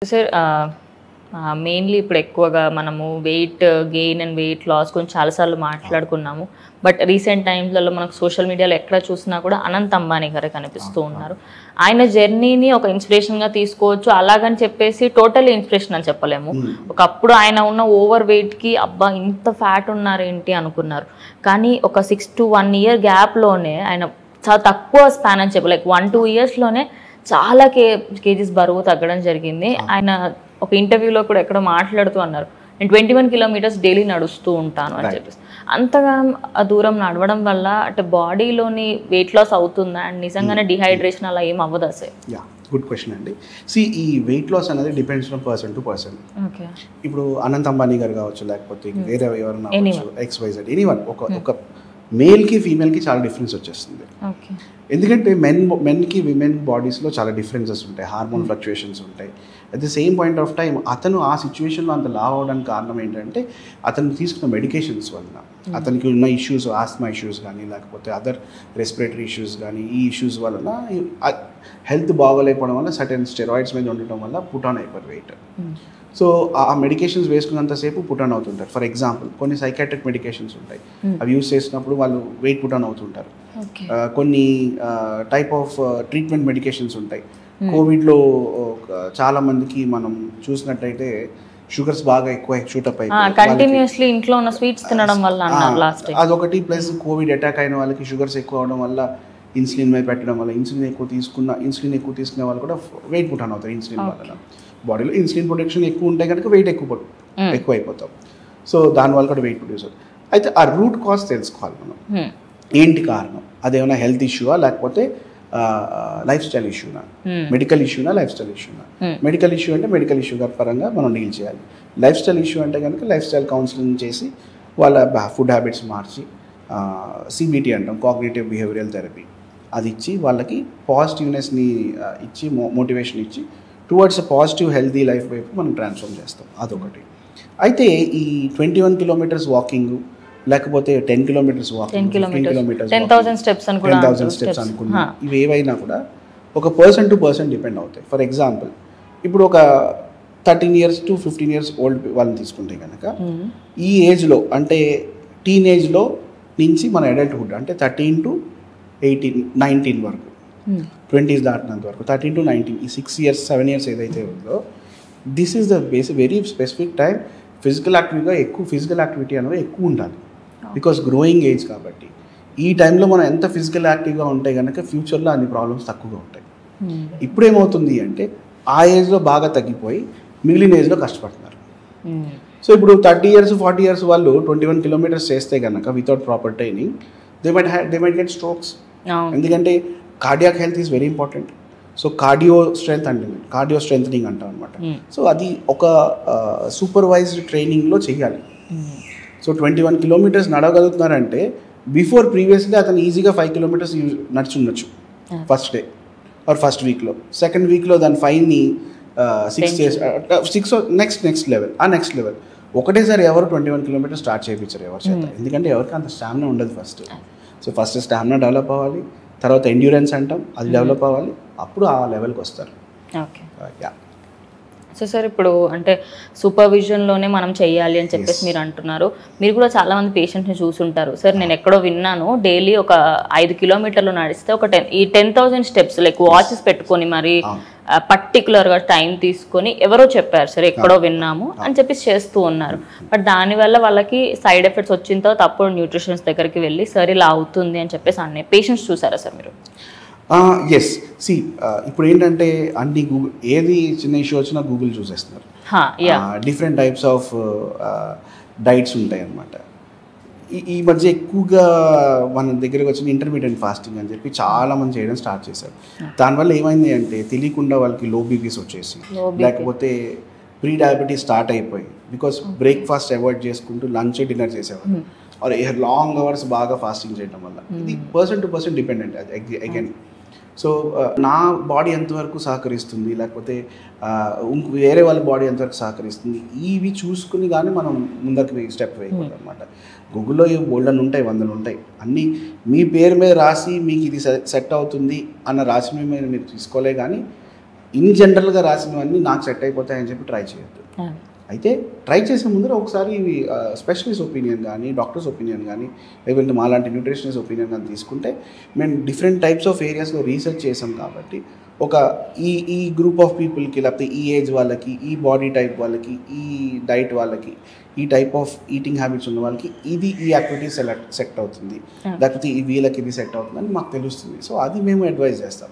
Sir mainly ఇప్పుడు ఎక్కువగా మనము weight gain and weight loss గురించి చాలాసార్లు మాట్లాడుకున్నాము. బట్ రీసెంట్ టైమ్స్లలో మనకు సోషల్ మీడియాలో ఎక్కడ చూసినా కూడా అనంత్ అంబానీ గారే కనిపిస్తూ ఉన్నారు. ఆయన జర్నీని ఒక ఇన్స్పిరేషన్గా తీసుకోవచ్చు. అలాగని చెప్పేసి టోటల్లీ ఇన్స్పిరేషన్ అని చెప్పలేము. ఒకప్పుడు ఆయన ఉన్న ఓవర్ వెయిట్కి అబ్బా ఇంత ఫ్యాట్ ఉన్నారేంటి అనుకున్నారు. కానీ ఒక 6 to 1 year గ్యాప్లోనే ఆయన చాలా తక్కువ స్పాన్ అని చెప్పలేక 1-2 yearsలోనే చాలా కేజీస్ బరువు తగ్గడం జరిగింది. ఆయన ఒక ఇంటర్వ్యూలో కూడా ఎక్కడో మాట్లాడుతూ అన్నారు, నేను 21 kilometers డైలీ నడుస్తూ ఉంటాను అని చెప్పేసి. అంతగా దూరం నడవడం వల్ల అంటే బాడీలోని వెయిట్ లాస్ అవుతుందా అండ్ నిజంగానే డిహైడ్రేషన్ అలా ఏం అవ్వదా సార్? గుడ్ క్వశ్చన్ అండి. ఈ వెయిట్ లాస్ అనేది depends from person to person. ఇప్పుడు అనంత్ అంబానీ గారు కావచ్చు, లేకపోతే వేరే ఎవరైనా XYZ ఎనీవన్, ఒక మేల్కి ఫీమేల్కి చాలా డిఫరెన్స్ వచ్చేస్తుంది. ఎందుకంటే మెన్కి విమెన్ బాడీస్లో చాలా డిఫరెన్సెస్ ఉంటాయి, హార్మోన్ ఫ్లక్చుయేషన్స్ ఉంటాయి. At the same point of time అతను ఆ సిచ్యువేషన్లో అంత లావ్ అవడానికి కారణం ఏంటంటే అతను తీసుకున్న మెడికేషన్స్ వలన, అతనికి ఉన్న ఇష్యూస్, ఆస్మా ఇష్యూస్ కానీ లేకపోతే అదర్ రెస్పిరేటరీ ఇష్యూస్ కానీ, ఈ ఇష్యూస్ వలన హెల్త్ బాగోలేకపోవడం వల్ల సర్టెన్ స్టెరాయిడ్స్ మీద ఉండటం వల్ల పుట్ ఆన్ అయిపోయారు వెయిట్. సో ఆ మెడికేషన్స్ వేసుకున్నంతసేపు పుట్ ఆన్ అవుతుంటారు. ఫర్ ఎగ్జాంపుల్ కొన్ని సైకాట్రిక్ మెడికేషన్స్ ఉంటాయి, అవి యూస్ చేసినప్పుడు వాళ్ళు వెయిట్ పుట్ ఆన్ అవుతుంటారు. కొన్ని టైప్ ఆఫ్ ట్రీట్మెంట్ మెడికేషన్స్ ఉంటాయి. కోవిడ్లో చాలా మందికి మనం చూసినట్టయితే షుగర్స్ బాగా ఎక్కువ షూటప్ అయిపోయి ఇంట్లో ఉన్న స్వీట్స్ తినడం వల్ల అదొకటి. ప్లస్ కోవిడ్ అటాక్ అయిన వాళ్ళకి షుగర్స్ ఎక్కువ అవడం వల్ల ఇన్సులిన్ మీద పెట్టడం వల్ల ఇన్సులిన్ ఎక్కువ తీసుకునే వాళ్ళు కూడా వెయిట్ పుట్ ఆన్ అవుతారు. ఇన్సులిన్ వల్ల బాడీలో ఇన్సులిన్ ప్రొడక్షన్ ఎక్కువ ఉంటే కనుక వెయిట్ ఎక్కువ అయిపోతాం. సో దానివల్ల కూడా వెయిట్ ప్రొడ్యూస్ అవుతుంది. అయితే ఆ రూట్ కాజ్ తెలుసుకోవాలి మనం, ఏంటి కారణం, అదేమైనా హెల్త్ ఇష్యూవా లేకపోతే లైఫ్ స్టైల్ ఇష్యూనా, మెడికల్ ఇష్యూనా, లైఫ్ స్టైల్ ఇష్యూనా. మెడికల్ ఇష్యూ అంటే మెడికల్ ఇష్యూ పరంగా మనం డీల్ చేయాలి. లైఫ్ స్టైల్ ఇష్యూ అంటే కనుక లైఫ్ స్టైల్ కౌన్సిలింగ్ చేసి వాళ్ళ ఫుడ్ హ్యాబిట్స్ మార్చి CBT అంటాం, కాగ్నిటివ్ బిహేవియరల్ థెరపీ, అది ఇచ్చి వాళ్ళకి పాజిటివ్నెస్ని ఇచ్చి మోటివేషన్ ఇచ్చి టువర్డ్స్ పాజిటివ్ హెల్తీ లైఫ్ వైపు మనం ట్రాన్స్ఫార్మ్ చేస్తాం. అదొకటి. అయితే ఈ 21 kilometers వాకింగ్ లేకపోతే 10 kilometers వాకింగ్, 15 kilometers 10,000 steps అనుకున్నా, ఇవి ఏవైనా కూడా ఒక పర్సన్ టు పర్సన్ డిపెండ్ అవుతాయి. ఫర్ ఎగ్జాంపుల్ ఇప్పుడు ఒక 13 years to 15 years ఓల్డ్ వాళ్ళని తీసుకుంటే కనుక ఈ ఏజ్లో అంటే టీనేజ్లో నుంచి మన అడల్ట్హుడ్ అంటే 13 to 18, 19 వరకు, 20s దాటినంత వరకు 13 to 19, ఈ 6 years 7 years ఏదైతే ఉందో, this is the very specific time physical activity అనేది ఎక్కువ ఉండాలి. బికాస్ గ్రోయింగ్ ఏజ్ కాబట్టి ఈ టైంలో మనం ఎంత ఫిజికల్ యాక్టివ్గా ఉంటే కనుక ఫ్యూచర్లో అన్ని ప్రాబ్లమ్స్ తక్కువగా ఉంటాయి. ఇప్పుడు ఏమవుతుంది అంటే ఆ ఏజ్లో బాగా తగ్గిపోయి మిగిలిన ఏజ్లో కష్టపడుతున్నారు. సో ఇప్పుడు 30 years 40 years వాళ్ళు 21 kilometers చేస్తే కనుక without proper training they might get strokes. ఎందుకంటే cardiac health is very important. So cardio strengthening అంటాం అనమాట. సో అది ఒక సూపర్వైజ్డ్ ట్రైనింగ్లో చేయాలి. సో 21 kilometers నడవగలుగుతున్నారంటే ప్రీవియస్లీ అతను ఈజీగా 5 kilometers నడుచుండొచ్చు ఫస్ట్ డే ఆర్ ఫస్ట్ వీక్లో. సెకండ్ వీక్లో దాని 5ని 6 నెక్స్ట్ లెవెల్ ఒకటేసారి ఎవరు 21 kilometers స్టార్ట్ చేయించారు ఎవరి చేత, ఎందుకంటే ఎవరికి అంత స్టామినా ఉండదు first. So first stamina develop అవ్వాలి, తర్వాత ఎండ్యూరెన్స్ అంటాం, అది డెవలప్ అవ్వాలి, అప్పుడు ఆ లెవెల్కి వస్తారు. సో సార్ ఇప్పుడు అంటే సూపర్విజన్లోనే మనం చెయ్యాలి అని చెప్పేసి మీరు అంటున్నారు. మీరు కూడా చాలామంది పేషెంట్ని చూసుంటారు. సార్ నేను ఎక్కడో విన్నాను, డైలీ ఒక 5 kilometers నడిస్తే ఒక 10,000 steps లైక్ వాచెస్ పెట్టుకొని మరి పర్టికులర్గా టైం తీసుకొని ఎవరో చెప్పారు సార్, ఎక్కడో విన్నాము అని చెప్పేసి చేస్తూ ఉన్నారు. బట్ దానివల్ల వాళ్ళకి సైడ్ ఎఫెక్ట్స్ వచ్చిన తర్వాత అప్పుడు న్యూట్రిషన్స్ దగ్గరికి వెళ్ళి సార్ ఇలా అవుతుంది అని చెప్పేసి అన్ని పేషెంట్స్ చూసారా సార్ మీరు? ఎస్. ఇప్పుడు ఏంటంటే అన్ని గూగుల్, ఏది చిన్న ఇష్యూ వచ్చినా గూగుల్ చూసేస్తున్నారు. డిఫరెంట్ టైప్స్ ఆఫ్ డైట్స్ ఉంటాయి అన్నమాట. ఈ మధ్య ఎక్కువగా మన దగ్గరకు వచ్చిన ఇంటర్మీడియట్ ఫాస్టింగ్ అని చెప్పి చాలా మంది చేయడం స్టార్ట్ చేశారు. దానివల్ల ఏమైంది అంటే తెలియకుండా వాళ్ళకి లో బీపీస్ వచ్చేసి, లేకపోతే ప్రీ డయాబెటీస్ స్టార్ట్ అయిపోయి, బికాస్ బ్రేక్ఫాస్ట్ అవాయిడ్ చేసుకుంటూ లంచ్ డిన్నర్ చేసేవాళ్ళు, ఆర్ లాంగ్ అవర్స్ బాగా ఫాస్టింగ్ చేయడం వల్ల. ఇది person to person dependent again. So నా బాడీ ఎంతవరకు సహకరిస్తుంది, లేకపోతే వేరే వాళ్ళ బాడీ ఎంతవరకు సహకరిస్తుంది, ఇవి చూసుకుని కానీ మనం ముందరికి స్టెప్ వేయకూడదు అనమాట. గూగుల్లో బోల్డన్ ఉంటాయి, 100 ఉంటాయి, అన్నీ మీ పేరు మీద రాసి మీకు ఇది సెట్ అవుతుంది అన్న రాసి మీద మీరు తీసుకోలే. కానీ ఇన్ జనరల్గా రాసినవన్నీ నాకు సెట్ అయిపోతాయని చెప్పి ట్రై చేయొద్దు. అయితే ట్రై చేసే ముందర ఒకసారి ఇవి స్పెషలిస్ట్ ఒపీనియన్ కానీ డాక్టర్స్ ఒపీనియన్ కానీ లేకపోతే మాలాంటి న్యూట్రిషనిస్ట్ ఒపీనియన్ కానీ తీసుకుంటే మేము డిఫరెంట్ టైప్స్ ఆఫ్ ఏరియాస్లో రీసెర్చ్ చేసాం కాబట్టి ఒక ఈ గ్రూప్ ఆఫ్ పీపుల్కి లేకపోతే ఈ ఏజ్ వాళ్ళకి, ఈ బాడీ టైప్ వాళ్ళకి, ఈ డైట్ వాళ్ళకి, ఈ టైప్ ఆఫ్ ఈటింగ్ హ్యాబిట్స్ ఉన్న వాళ్ళకి ఈ యాక్టివిటీ సెట్ అవుతుంది, లేకపోతే ఈ వీళ్ళకి ఇది సెట్ అవుతుంది అని మాకు తెలుస్తుంది. సో అది మేము అడ్వైజ్ చేస్తాం.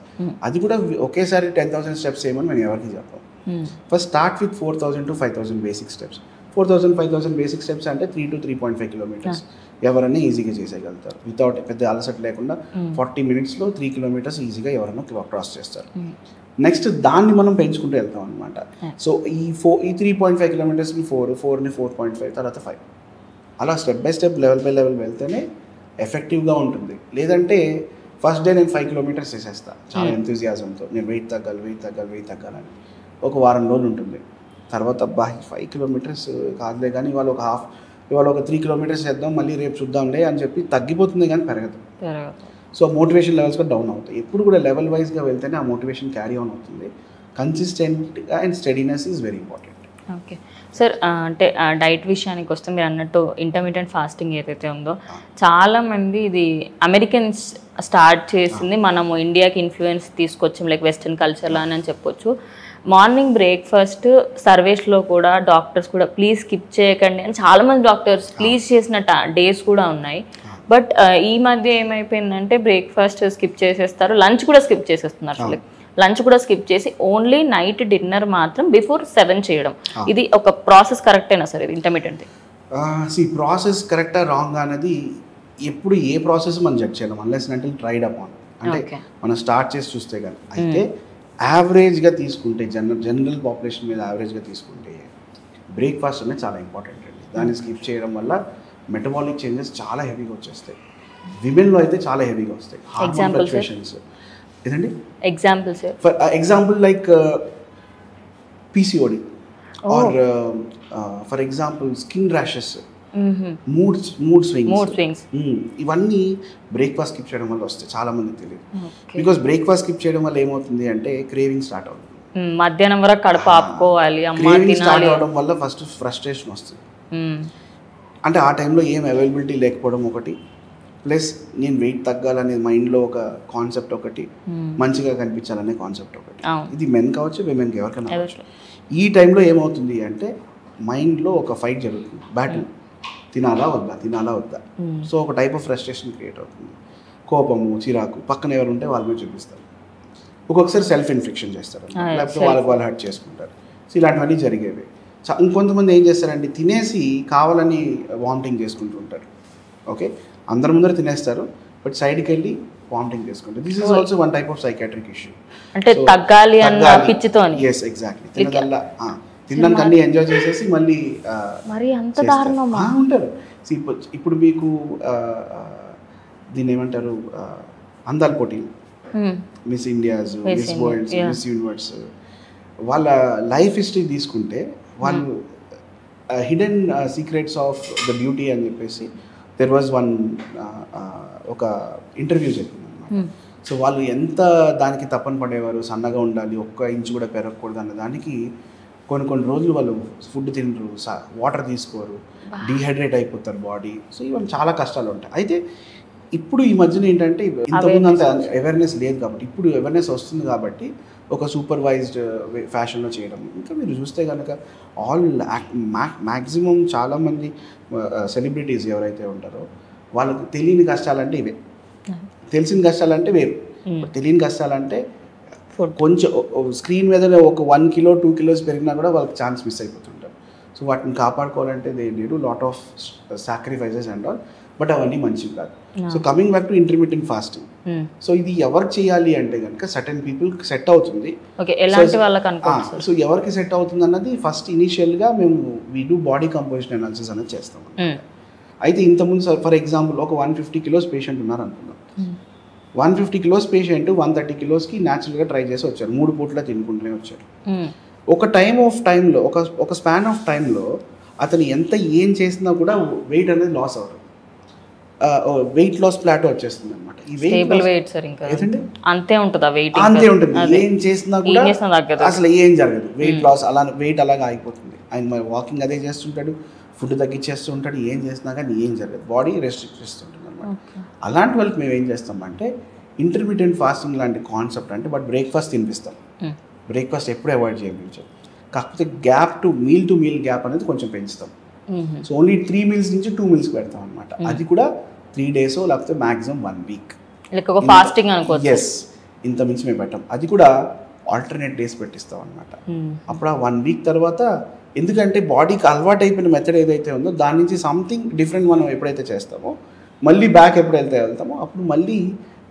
అది కూడా ఒకేసారి 10,000 స్టెప్స్ చేయమని మేము ఎవరికి చెప్పాం. First start with 4,000 to 5,000 basic steps. 4,000 5,000 basic steps అంటే 3 to 3.5 కిలోమీటర్స్ ఎవరైనా ఈజీగా చేసేయగలుగుతారు వితౌట్ పెద్ద అలసట లేకుండా. 40 minutesలో 3 kilometers ఈజీగా ఎవరైనా క్రాస్ చేస్తారు. నెక్స్ట్ దాన్ని మనం పెంచుకుంటూ వెళ్తాం అనమాట. సో ఈ 3.5 kilometersని 4ని 4.5 తర్వాత 5 అలా step by step level by level వెళ్తేనే ఎఫెక్టివ్గా ఉంటుంది. లేదంటే ఫస్ట్ డే నేను 5 kilometers చేసేస్తాను చాలా ఎంతూజియాజంతో, నేను వెయిట్ తగ్గాలని. ఒక వారం రోజులు ఉంటుంది. తర్వాత అబ్బా 5 kilometers కాదులే కానీ ఇవాళ ఒక 3 kilometers చేద్దాం, మళ్ళీ రేపు చూద్దాంలే అని చెప్పి తగ్గిపోతుంది కానీ పెరగదు. సో మోటివేషన్ లెవెల్స్ కూడా డౌన్ అవుతాయి. ఎప్పుడు కూడా లెవెల్ వైజ్గా వెళ్తేనే ఆ మోటివేషన్ క్యారీ ఆన్ అవుతుంది. కన్సిస్టెంట్గా and steadiness is very important. Okay sir, అంటే డైట్ విషయానికి వస్తే మీరు అన్నట్టు ఇంటర్మీడియట్ ఫాస్టింగ్ ఏదైతే ఉందో చాలామంది ఇది అమెరికన్స్ స్టార్ట్ చేసింది, మనము ఇండియాకి ఇన్ఫ్లుయెన్స్ తీసుకొచ్చాం లైక్ వెస్టర్న్ కల్చర్లో అని చెప్పొచ్చు. మార్నింగ్ బ్రేక్ఫాస్ట్ సర్వేస్లో కూడా డాక్టర్స్ కూడా ప్లీజ్ స్కిప్ చేయకండి అని చాలామంది డాక్టర్స్ ప్లీజ్ చేసిన డేస్ కూడా ఉన్నాయి. బట్ ఈ మధ్య ఏమైపోయిందంటే బ్రేక్ఫాస్ట్ స్కిప్ చేసేస్తారు, లంచ్ కూడా స్కిప్ చేసేస్తున్నారు. అసలు లంచ్ కూడా స్కిప్ చేసి ఓన్లీ నైట్ డిన్నర్ మాత్రం బిఫోర్ 7 చేయడం. ఇది ఒక ప్రాసెస్ కరెక్టేనా సార్? ఇది ఇంటర్మీడియట్ ప్రాసెస్ కరెక్టా రాంగ్ అనేది ఎప్పుడు ఏ ప్రాసెస్ మనం జడ్జ్ చేయడం అన్లెస్ అంటే ట్రైడ్ అప్ అంటే మనం స్టార్ట్ చేసి చూస్తే కానీ. అయితే యావరేజ్గా తీసుకుంటే జనరల్ పాపులేషన్ మీద యావరేజ్గా తీసుకుంటే బ్రేక్ఫాస్ట్ అనేది చాలా ఇంపార్టెంట్ అండి. దాన్ని స్కిప్ చేయడం వల్ల మెటబాలిక్ చేంజెస్ చాలా హెవీగా వచ్చేస్తాయి. విమెన్లో అయితే చాలా హెవీగా వస్తాయి హార్మోన్ ఫ్లక్చుయేషన్స్. ఏదండి example like PCOD or for example skin rashes, mood swings, ఇవన్నీ బ్రేక్ఫాస్ట్ స్కిప్ చేయడం వల్ల వస్తాయి. చాలా మందికి తెలియదు. బికాస్ బ్రేక్ఫాస్ట్ స్కిప్ చేయడం వల్ల ఏమవుతుంది అంటే క్రేవింగ్ స్టార్ట్ అవుతుంది. మధ్యాహ్నం వరకు కడుపు ఆపుకోవాలి, క్రేవింగ్ స్టార్ట్ అవడం వల్ల ఫస్ట్ ఫ్రస్ట్రేషన్ వస్తుంది. అంటే ఆ టైంలో ఏం అవైలబిలిటీ లేకపోవడం ఒకటి, ప్లస్ నేను వెయిట్ తగ్గాలనే మైండ్లో ఒక కాన్సెప్ట్ ఒకటి, మంచిగా కనిపించాలనే కాన్సెప్ట్ ఒకటి. ఇది మెన్ కావచ్చు విమెన్కి ఎవరికైనా కావచ్చు. ఈ టైంలో ఏమవుతుంది అంటే మైండ్లో ఒక ఫైట్ జరుగుతుంది, బ్యాటిల్. తినాలా వద్దా. సో ఒక టైప్ ఆఫ్ ఫ్రస్ట్రేషన్ క్రియేట్ అవుతుంది. కోపము, చిరాకు, పక్కన ఎవరు ఉంటే వాళ్ళ మీద చూపిస్తారు. ఒక్కొక్కసారి సెల్ఫ్ ఇన్ఫెక్షన్ చేస్తారు, లేకపోతే వాళ్ళు హర్ట్ చేసుకుంటారు. సో ఇలాంటివన్నీ జరిగేవి. ఇంకొంతమంది ఏం చేస్తారంటే తినేసి కావాలని వామిటింగ్ చేసుకుంటూ ఉంటారు. ఓకే, అందరి ముందర తినేస్తారు బట్ సైడ్కి వెళ్ళి వామిటింగ్ చేసుకుంటారు. This is also one type of psychiatric issue. అంటే తగ్గాలి అన్న పిచ్చితోని. yes exactly. తినడానికి అన్ని ఎంజాయ్ చేసేసి మళ్ళీ మరి అంత దారుణమా ఉంటారు. ఇప్పుడు మీకు దీన్ని ఏమంటారు, అందాల పోటీలు, miss India's, miss world's, miss universe, వాళ్ళ లైఫ్ హిస్టరీ తీసుకుంటే వాళ్ళు hidden secrets of the beauty అని చెప్పేసి దెర్ వాజ్ వన్ ఒక ఇంటర్వ్యూ జరిగింది అన్నమాట. సో వాళ్ళు ఎంత దానికి తప్పని పడేవారు, సన్నగా ఉండాలి, 1 ఇంచు కూడా పెరగకూడదు అన్న దానికి కొన్ని రోజులు వాళ్ళు ఫుడ్ తినరు, వాటర్ తీసుకోరు, డీహైడ్రేట్ అయిపోతారు బాడీ. సో ఇవన్నీ చాలా కష్టాలు ఉంటాయి. అయితే ఇప్పుడు ఈ మధ్యన ఏంటంటే ఇంతకుముందు అంత అవేర్నెస్ లేదు కాబట్టి ఇప్పుడు అవేర్నెస్ వస్తుంది కాబట్టి ఒక సూపర్వైజ్డ్ ఫ్యాషన్లో చేయడం. ఇంకా మీరు చూస్తే కనుక మ్యాక్సిమం చాలామంది సెలబ్రిటీస్ ఎవరైతే ఉంటారో వాళ్ళకి తెలియని కష్టాలంటే ఇవే, తెలిసిన కష్టాలంటే వేరు. తెలియని కష్టాలంటే కొంచెం స్క్రీన్ మీద ఒక 1 kilo 2 kilos పెరిగినా కూడా వాళ్ళకి ఛాన్స్ మిస్ అయిపోతుంటారు. సో వాటిని కాపాడుకోవాలంటే they need lot of sacrifices and all, but అవన్నీ మంచివి కాదు. So coming back to intermediate fasting, so ఇది ఎవరికి చేయాలి అంటే కనుక సర్టెన్ పీపుల్ సెట్ అవుతుంది. సో ఎవరికి సెట్ అవుతుంది అన్నది ఫస్ట్ ఇనిషియల్గా మేము we do body composition analysis అనేది చేస్తాం. అయితే ఇంతకుముందు ఫర్ ఎగ్జాంపుల్ ఒక 150 kilos పేషెంట్ ఉన్నారు అనుకున్నాం. 150 kilos పేషెంట్ 130 kilosకి న్యాచురల్గా ట్రై చేసి వచ్చారు, 3 పూట్ల తినుకుంటూనే వచ్చారు. ఒక టైంలో ఒక స్పాన్ ఆఫ్ టైంలో అతను ఎంత ఏం చేసినా కూడా వెయిట్ అనేది లాస్ అవ్వరు. వెయిట్ లాస్ ప్లాటో వచ్చేస్తుంది అనమాట. ఈ స్టేబుల్ వెయిట్ సార్ ఇంకా ఏదండి అంతే ఉంటుందా వెయిట్? అంతే ఉంటుంది. ఏం చేసినా కూడా అసలు ఏం జరగదు. వెయిట్ లాస్ అలా వెయిట్ అలాగే ఆగిపోతుంది. ఆయన మరి వాకింగ్ అదే చేస్తుంటాడు, ఫుడ్ తగ్గించేస్తూ ఉంటాడు, ఏం చేసినా కానీ ఏం జరగదు, బాడీ రెస్ట్రిక్ట్ చేస్తుంటుంది అనమాట. అలాంటి వాళ్ళకి మేము ఏం చేస్తామంటే ఇంటర్మీడియట్ ఫాస్టింగ్ లాంటి కాన్సెప్ట్, అంటే బట్ బ్రేక్ఫాస్ట్ తినిపిస్తాం. బ్రేక్ఫాస్ట్ ఎప్పుడు అవాయిడ్ చేయించాం, కాకపోతే గ్యాప్ టు మీల్ గ్యాప్ అనేది కొంచెం పెంచుతాం. సో ఓన్లీ 3 meals నుంచి 2 meals పెడతాం అనమాట. అది కూడా 3 days లేకపోతే మ్యాక్సిమం 1 week. ఫాస్టింగ్ అనుకోవచ్చు. ఎస్, ఇంత మించి మేము పెట్టాం. అది కూడా ఆల్టర్నేట్ డేస్ పెట్టిస్తాం అనమాట. అప్పుడు ఆ 1 week తర్వాత, ఎందుకంటే బాడీకి అలవాటు అయిపోయిన మెథడ్ ఏదైతే ఉందో దాని నుంచి సంథింగ్ డిఫరెంట్ మనం ఎప్పుడైతే చేస్తామో మళ్ళీ బ్యాక్ ఎప్పుడైతే వెళ్తామో అప్పుడు మళ్ళీ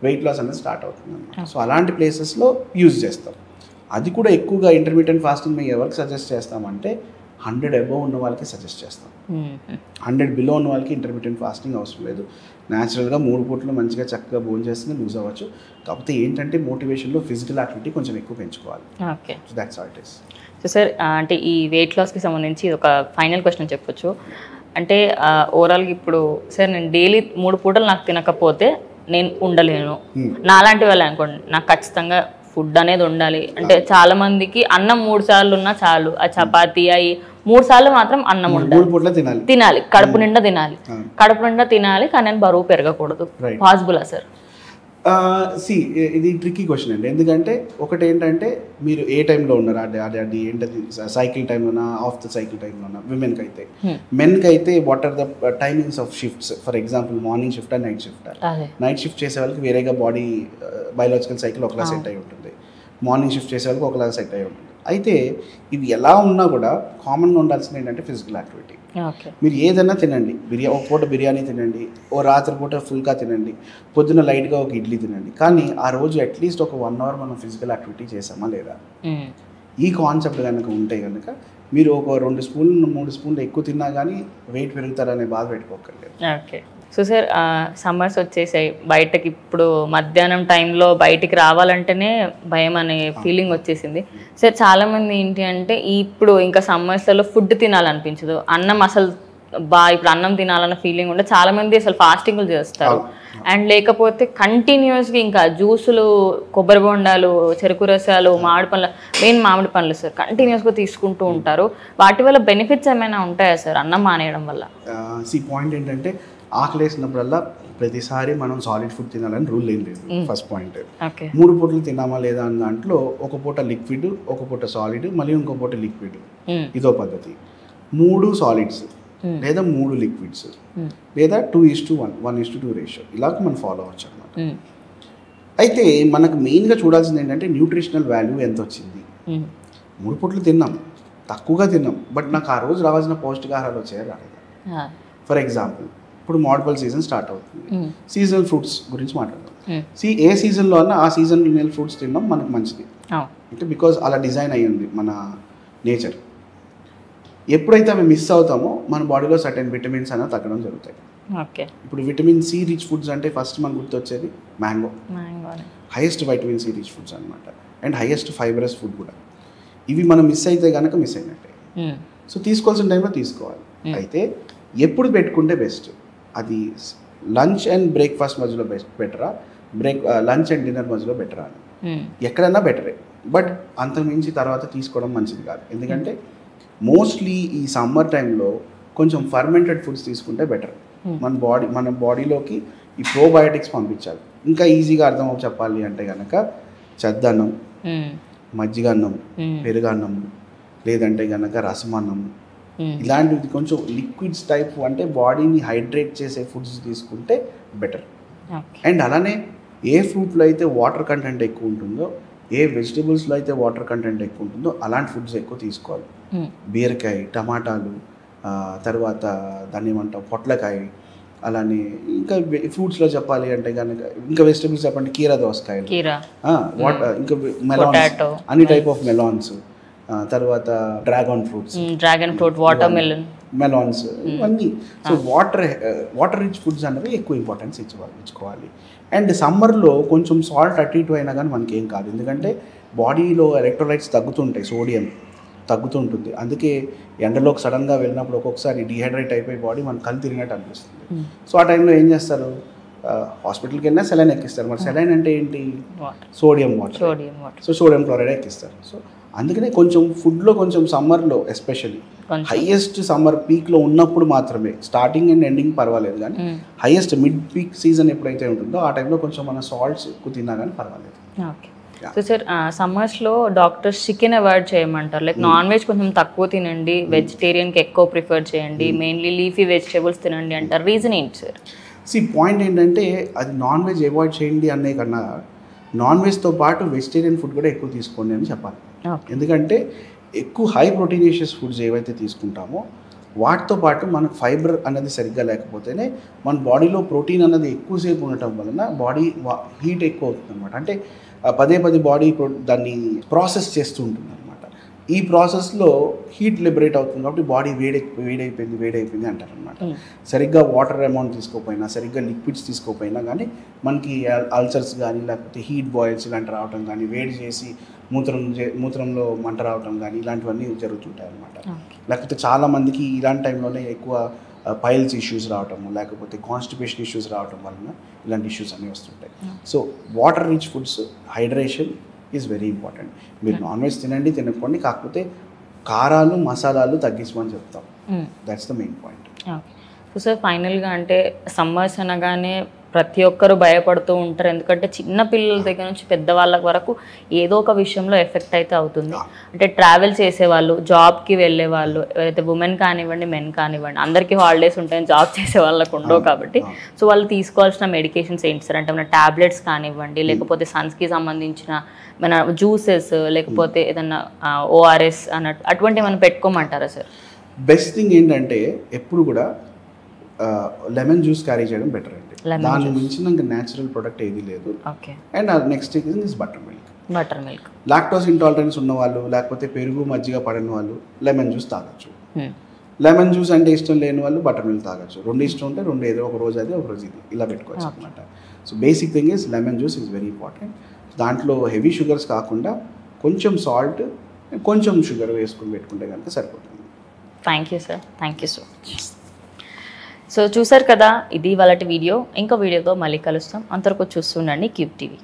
వెయిట్ లాస్ అనేది స్టార్ట్ అవుతుంది అనమాట. సో అలాంటి ప్లేసెస్లో యూజ్ చేస్తాం. అది కూడా ఎక్కువగా ఇంటర్మీడియట్ ఫాస్టింగ్ మేము ఎవరికి సజెస్ట్ చేస్తామంటే 100 above ఉన్న వాళ్ళకి సజెస్ట్ చేస్తాం. 100 below ఉన్న వాళ్ళకి ఇంటర్మీడియట్ ఫాస్టింగ్ అవసరం లేదు. న్యాచురల్గా 3 పూటలు మంచిగా చక్కగా భోజనం చేస్తే లూజ్ అవ్వచ్చు. కాకపోతే ఏంటంటే మోటివేషన్లో ఫిజికల్ యాక్టివిటీ కొంచెం ఎక్కువ పెంచుకోవాలి. Okay, so that's all it is. So sir, అంటే ఈ వెయిట్ లాస్కి సంబంధించి ఒక ఫైనల్ క్వశ్చన్ చెప్పొచ్చు. అంటే ఓవరాల్గా ఇప్పుడు సార్ నేను డైలీ 3 పూటలు నాకు తినకపోతే నేను ఉండలేను. నాలాంటి వాళ్ళు అనుకోండి, నాకు ఖచ్చితంగా ఫుడ్ అనేది ఉండాలి. అంటే చాలా మందికి అన్నం 3 సార్లు ఉన్నా చాలు, ఆ చపాతీ అవి 3 సార్లు మాత్రం అన్నం ఉండాలి, తినాలి, కడుపు నిండా తినాలి, కానీ నేను బరువు పెరగకూడదు. పాసిబులా సార్? ఇది ట్రిక్కీ క్వశ్చన్ అండి. ఎందుకంటే ఒకటి ఏంటంటే మీరు ఏ టైంలో ఉన్నారు, అది ఏంటది, సైకిల్ టైంలోనా, ఆఫ్ ద సైకిల్ టైంలోనా. విమెన్కి అయితే, మెన్కి అయితే what are the timings of shifts. For example morning shift and night shift. Night shift చేసే వాళ్ళకి వేరేగా బాడీ బయాలజికల్ సైకిల్ ఒకలా సెట్ అయి ఉంటుంది, మార్నింగ్ షిఫ్ట్ చేసే వాళ్ళకి ఒకలా సెట్ అయి ఉంటుంది. అయితే ఇవి ఎలా ఉన్నా కూడా కామన్గా ఉండాల్సింది ఏంటంటే ఫిజికల్ యాక్టివిటీ. మీరు ఏదైనా తినండి, ఒక పూట బిర్యానీ తినండి, ఓ రాత్రి పూట ఫుల్గా తినండి, పొద్దున్న లైట్గా ఒక ఇడ్లీ తినండి, కానీ ఆ రోజు అట్లీస్ట్ ఒక 1 hour మనం ఫిజికల్ యాక్టివిటీ చేసామా లేదా, ఈ కాన్సెప్ట్ కనుక ఉంటే కనుక మీరు ఒక 2 స్పూన్లు 3 స్పూన్లు ఎక్కువ తిన్నా కానీ వెయిట్ పెరుగుతారనే బాధ పెట్టుకోకర్లేదు. ఓకే. సో సార్, సమ్మర్స్ వచ్చేసాయి, బయటకి ఇప్పుడు మధ్యాహ్నం టైంలో బయటికి రావాలంటేనే భయం అనే ఫీలింగ్ వచ్చేసింది. సార్ చాలామంది ఏంటి అంటే ఇప్పుడు ఇంకా సమ్మర్స్లలో ఫుడ్ తినాలనిపించదు, అన్నం అసలు ఇప్పుడు అన్నం తినాలన్న ఫీలింగ్ ఉంటే చాలామంది అసలు ఫాస్టింగ్లు చేస్తారు. అండ్ లేకపోతే కంటిన్యూస్గా ఇంకా జ్యూసులు, కొబ్బరి బొండాలు, చెరుకు రసాలు, మామిడి పండ్లు సార్ కంటిన్యూస్గా తీసుకుంటూ ఉంటారు. వాటి వల్ల బెనిఫిట్స్ ఏమైనా ఉంటాయా సార్ అన్నం మానేయడం వల్ల? పాయింట్ ఏంటంటే ఆకలేసినప్పుడల్లా ప్రతిసారి మనం సాలిడ్ ఫుడ్ తినాలని రూల్ ఏం లేదు. First point. 3 పూటలు తినామా లేదా అన్న దాంట్లో ఒక పూట లిక్విడ్, ఒక పూట సాలిడ్, మళ్ళీ ఇంకో పూట లిక్విడ్, ఇదో పద్ధతి. 3 సాలిడ్స్ లేదా 3 లిక్విడ్స్ లేదా 2:1, 1:2 రేషియో ఇలాగ మనం ఫాలో అవ్వచ్చు అనమాట. అయితే మనకు మెయిన్గా చూడాల్సింది ఏంటంటే న్యూట్రిషనల్ వాల్యూ ఎంత వచ్చింది. 3 పూటలు తిన్నాం, తక్కువగా తిన్నాం, బట్ నాకు ఆ రోజు రావాల్సిన పౌష్టికాహారాలు వచ్చాయా రాలేదా. ఫర్ ఎగ్జాంపుల్ ఇప్పుడు మామిడిపళ్ళ సీజన్ స్టార్ట్ అవుతుంది, సీజనల్ ఫ్రూట్స్ గురించి మాట్లాడదాం. ఏ సీజన్లో అన్నా ఆ సీజనల్ ఫ్రూట్స్ తినడం మనకు మంచిది, అంటే బికాజ్ అలా డిజైన్ అయ్యింది మన నేచర్. ఎప్పుడైతే అవి మిస్ అవుతామో మన బాడీలో సర్టెన్ విటమిన్స్ అనేవి తగ్గడం జరుగుతాయి. ఇప్పుడు విటమిన్ సి రిచ్ ఫుడ్స్ అంటే ఫస్ట్ మనకు గుర్తొచ్చేది mango, highest vitamin C rich foods అనమాట, అండ్ హైయెస్ట్ ఫైబరస్ ఫుడ్ కూడా. ఇవి మనం మిస్ అయితే కనుక మిస్ అయినట్టే. సో తీసుకోవాల్సిన టైంలో తీసుకోవాలి. అయితే ఎప్పుడు పెట్టుకుంటే బెస్ట్, అది లంచ్ అండ్ బ్రేక్ఫాస్ట్ మధ్యలో బెటరా, లంచ్ అండ్ డిన్నర్ మధ్యలో బెటరా అని. ఎక్కడైనా బెటరే, బట్ అంతకుమించి తర్వాత తీసుకోవడం మంచిది కాదు. ఎందుకంటే మోస్ట్లీ ఈ సమ్మర్ టైంలో కొంచెం ఫర్మెంటెడ్ ఫుడ్స్ తీసుకుంటే బెటర్. మన బాడీలోకి ఈ ప్రోబయోటిక్స్ పంపించాలి. ఇంకా ఈజీగా అర్థం చెప్పాలి అంటే కనుక చద్దన్నం, మజ్జిగ అన్నం, పెరుగన్నం, లేదంటే కనుక రసమన్నం, ఇలాంటివి కొంచెం లిక్విడ్స్ టైప్, అంటే బాడీని హైడ్రేట్ చేసే ఫుడ్స్ తీసుకుంటే బెటర్. అండ్ అలానే ఏ ఫ్రూట్లో అయితే వాటర్ కంటెంట్ ఎక్కువ ఉంటుందో, ఏ వెజిటబుల్స్లో అయితే వాటర్ కంటెంట్ ఎక్కువ ఉంటుందో అలాంటి ఫుడ్స్ ఎక్కువ తీసుకోవాలి. బీరకాయ, టమాటాలు, తర్వాత దాన్ని ఏమంటాం పొట్లకాయ, అలానే ఇంకా ఫ్రూట్స్లో చెప్పాలి అంటే కనుక ఇంకా వెజిటబుల్స్ చెప్పండి, కీరా దోసకాయలు, ఇంకా మెలాన్స్, అన్ని టైప్ ఆఫ్ మెలాన్స్, తర్వాత డ్రాగన్ ఫ్రూట్, వాటర్ మెలాన్స్, ఇవన్నీ. సో వాటర్ రిచ్ ఫుడ్స్ అనేవి ఎక్కువ ఇంపార్టెన్స్ ఇచ్చుకోవాలి. అండ్ సమ్మర్లో కొంచెం సాల్ట్ అటు ఇటు అయినా కానీ మనకి ఏం కాదు, ఎందుకంటే బాడీలో ఎలక్ట్రోలైట్స్ తగ్గుతుంటాయి, సోడియం తగ్గుతుంటుంది. అందుకే ఎండలోకి సడన్గా వెళ్ళినప్పుడు ఒక్కొక్కసారి డిహైడ్రేట్ అయిపోయి బాడీ మన కళ్ళు తిరిగినట్టు అనిపిస్తుంది. సో ఆ టైంలో ఏం చేస్తారు, హాస్పిటల్కి వెళ్ళినా సెలైన్ ఎక్కిస్తారు. మరి సెలైన్ అంటే ఏంటి, sodium water. So sodium chloride ఎక్కిస్తారు. సో అందుకనే కొంచెం ఫుడ్లో కొంచెం సమ్మర్లో ఎస్పెషల్లీ హైయెస్ట్ సమ్మర్ పీక్లో ఉన్నప్పుడు మాత్రమే, స్టార్టింగ్ అండ్ ఎండింగ్ పర్వాలేదు, కానీ హైయెస్ట్ మిడ్ పీక్ సీజన్ ఎప్పుడైతే ఉంటుందో ఆ టైంలో కొంచెం మన సాల్ట్స్ ఎక్కువ తిన్నా కానీ పర్వాలేదు. ఓకే. సో సార్ సమ్మర్స్లో డాక్టర్స్ చికెన్ అవాయిడ్ చేయమంటారు, లైక్ నాన్ వెజ్ కొంచెం తక్కువ తినండి, వెజిటేరియన్కి ఎక్కువ ప్రిఫర్ చేయండి, మెయిన్లీ లీఫీ వెజిటేబుల్స్ తినండి అంటారు. రీజన్ ఏంటి సార్? పాయింట్ ఏంటంటే అది నాన్ వెజ్ అవాయిడ్ చేయండి అనే కన్నా నాన్ వెజ్తో పాటు వెజిటేరియన్ ఫుడ్ కూడా ఎక్కువ తీసుకోండి అని చెప్పాలి. ఎందుకంటే ఎక్కువ హై ప్రోటీనేషియస్ ఫుడ్స్ ఏవైతే తీసుకుంటామో వాటితో పాటు మనకు ఫైబర్ అనేది సరిగ్గా లేకపోతేనే మన బాడీలో ప్రోటీన్ అన్నది ఎక్కువసేపు ఉండటం వలన బాడీ హీట్ ఎక్కువ అవుతుంది అనమాట. అంటే పదే బాడీ దాన్ని ప్రాసెస్ చేస్తూ ఉంటుంది అనమాట. ఈ ప్రాసెస్లో హీట్ లిబరేట్ అవుతుంది కాబట్టి బాడీ వేడైపోయింది అంటారనమాట. సరిగ్గా వాటర్ అమౌంట్ తీసుకోకపోయినా, సరిగ్గా లిక్విడ్స్ తీసుకోకపోయినా కానీ మనకి అల్సర్స్ కానీ, లేకపోతే హీట్ బాయిల్స్ ఇలాంటి రావటం కానీ, వేడి చేసి మూత్రంలో మంట రావటం కానీ ఇలాంటివన్నీ జరుగుతుంటాయి అన్నమాట. లేకపోతే చాలామందికి ఇలాంటి టైంలోనే ఎక్కువ పైల్స్ ఇష్యూస్ రావటము, లేకపోతే కాన్స్టిపేషన్ ఇష్యూస్ రావటం వలన ఇలాంటి ఇష్యూస్ అన్నీ వస్తుంటాయి. So water rich foods, hydration is very important. మీరు నాన్ వెజ్ తినకపోండి, కాకపోతే కారాలు మసాలాలు తగ్గించమని చెప్తాం. That's the main point. So sir ఫైనల్గా అంటే సమ్మర్స్ అనగానే ప్రతి ఒక్కరు భయపడుతూ ఉంటారు, ఎందుకంటే చిన్న పిల్లల దగ్గర నుంచి పెద్దవాళ్ళ వరకు ఏదో ఒక విషయంలో ఎఫెక్ట్ అయితే అవుతుంది. అంటే ట్రావెల్ చేసేవాళ్ళు, జాబ్కి వెళ్ళే వాళ్ళు, ఎవరైతే ఉమెన్ కానివ్వండి, మెన్ కానివ్వండి, అందరికీ హాలిడేస్ ఉంటాయని జాబ్ చేసే వాళ్ళకు ఉండవు కాబట్టి సో వాళ్ళు తీసుకోవాల్సిన మెడికేషన్స్ ఏంటి సార్? అంటే మన టాబ్లెట్స్ కానివ్వండి, లేకపోతే సన్స్కి సంబంధించిన మన జ్యూసెస్, లేకపోతే ఏదన్నా ఓఆర్ఎస్ అన్నట్టు అటువంటి మనం పెట్టుకోమంటారా సార్? బెస్ట్ థింగ్ ఏంటంటే ఎప్పుడు కూడా లెమన్ జ్యూస్ క్యారీ చేయడం బెటర్ అండి. దాని మించిన న్యాచురల్ ప్రొడక్ట్ ఏది లేదు. And next thing is butter milk. Lactose intolerance ఉన్న వాళ్ళు, లేకపోతే పెరుగు మజ్జిగ పడని వాళ్ళు లెమన్ జ్యూస్ తాగొచ్చు. లెమన్ జ్యూస్ అంటే ఇష్టం లేని వాళ్ళు బటర్ మిల్క్ తాగొచ్చు. రెండు ఇష్టం ఉంటే రెండు, ఏదో ఒక రోజు అది, ఒక రోజు ఇది, ఇలా పెట్టుకోవచ్చు అనమాట. So basic thing is lemon juice is very important. దాంట్లో హెవీ షుగర్స్ కాకుండా కొంచెం సాల్ట్, కొంచెం షుగర్ వేసుకుని పెట్టుకుంటే కనుక సరిపోతుంది. Thank you sir, thank you so much. So చూసారు కదా, ఇది వాళ్ళటి వీడియో. ఇంకో వీడియోతో మళ్ళీ కలుస్తాం. అంతవరకు చూస్తుండండి క్యూబ్ టీవీ.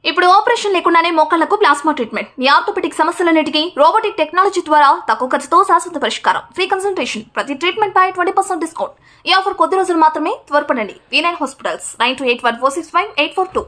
ఇప్పుడు ఆపరేషన్ లేకుండానే మోకాళ్లకు ప్లాస్మా ట్రీట్మెంట్, మీ ఆర్థోపెడిక్ సమస్యలన్నిటికీ రోబోటిక్ టెక్నాలజీ ద్వారా తక్కువ ఖర్చుతో శాశ్వత పరిష్కారం, ఫ్రీ కన్సల్టేషన్, ప్రతి ట్రీట్మెంట్ పై 20% డిస్కౌంట్. ఈ ఆఫర్ కొద్ది రోజులు మాత్రమే, త్వరపడండి. V9 hospitals 9281465842.